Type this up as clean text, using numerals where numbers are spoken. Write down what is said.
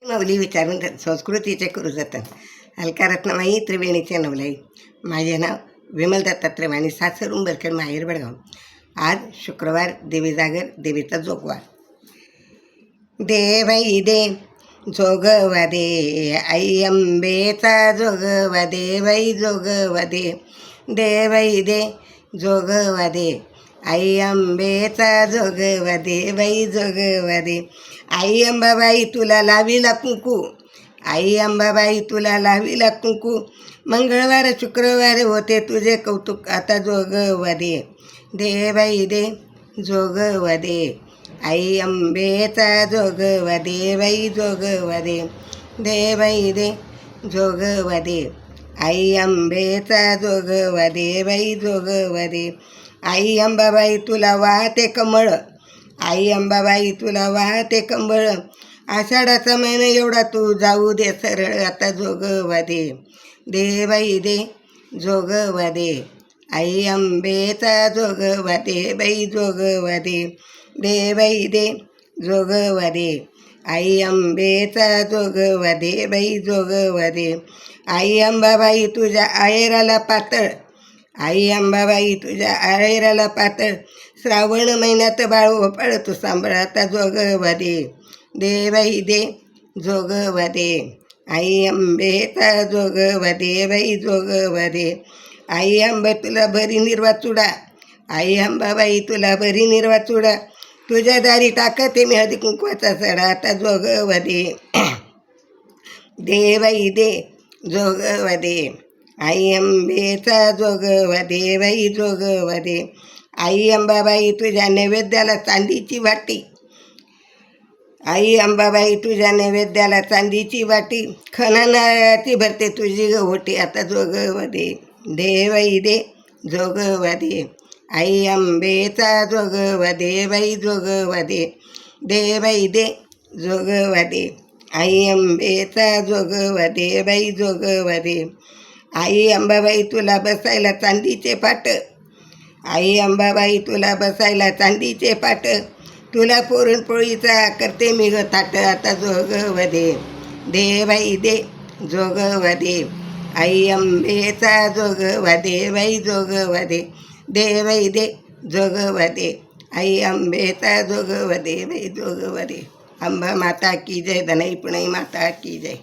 नवली विचारून संस्कृतीचे करू जतन. अलका रत्नमाई त्रिवेणीचे नवलाई. माझे नाव विमल दत्तात्रय आणि सासर उंबरखेड माहेर बेळगाव. आज शुक्रवार, देवी जागर, देवीचा जोगवा. दे बाई दे जोगवा दे, आई अंबेचा जोगवा दे, बाई जोगवा दे. दे बाई दे जोगवा दे, आई अंबेचा जोगवा दे, बाई जोगवा दे. आई अंबाबाई तुला लावीला कुंकू, आई अंबाबाई तुला लावीला कुंकू. मंगळवार शुक्रवार होते तुझे कौतुक, आता जोगवा दे. दे बाई दे जोगवा दे, आई अंबेचा जोगवा दे, बाई जोगवा दे. दे बाई दे जोगवा दे, आई अंबेचा जोगवा दे, बाई जोगवा दे. आई अंबाबाई तुला वाहते कमळ, आई अंबाबाई तुला वाहते कंबळ. आषाढाचा महिना एवढा तू जाऊ दे सरळ, आता जोगवा दे. दे बाई दे जोगवा दे, आई अंबेचा जोगवा दे, बाई जोगवा दे. दे बाई दे जोगवा दे, आई अंबेचा जोगवा दे, बाई जोगवा दे. आई अंबाबाई तुझ्या आहेराला पातळ, आई अंबाबाई तुझ्या आहेराला पातळ. श्रावण महिन्यात बाळ ओपाळ तू सांभाळ, आता जोगवा दे. दे बाई दे जोगवा दे, आई अंबेचा जोगवा दे, बाई जोगवा दे. आई अंबा तुला बरी निर्वा चुडा, आई अंबाबाई तुला बरी निर्वा चुडा. तुझ्या दारी टाकते मी हळदी कुंकवाचा सडा, आता जोगवा दे. दे बाई दे जोगवा दे, आई अंबेचा जोगवा दे, बाई जोगवा दे. आई अंबाबाई तुझ्या नैवेद्याला चांदीची वाटी, आई अंबाबाई तुझ्या नैवेद्याला चांदीची वाटी. खणानाची भरते तुझी गवटी, आता जोगवा दे. दे बाई दे जोगवा दे, आई अंबेचा जोगवा दे, बाई जोगवा दे. दे बाई दे जोगवा दे, आई अंबेचा जोगवा दे, बाई जोगवा दे. आई अंबाबाई तुला बसायला चांदीचे पाट, आई अंबाबाई तुला बसायला चांदीचे पाट. तुला पुरणपोळीचा करते मी ग थाट, आता जोगवा दे. दे बाई दे जोगवा दे, आई अंबेचा जोगवा दे, बाई जोगवा दे. दे बाई दे जोगवा दे, आई अंबेचा जोगवा दे, बाई जोगवा दे. अंबा माता की जय, धनई पुणई माता की जय.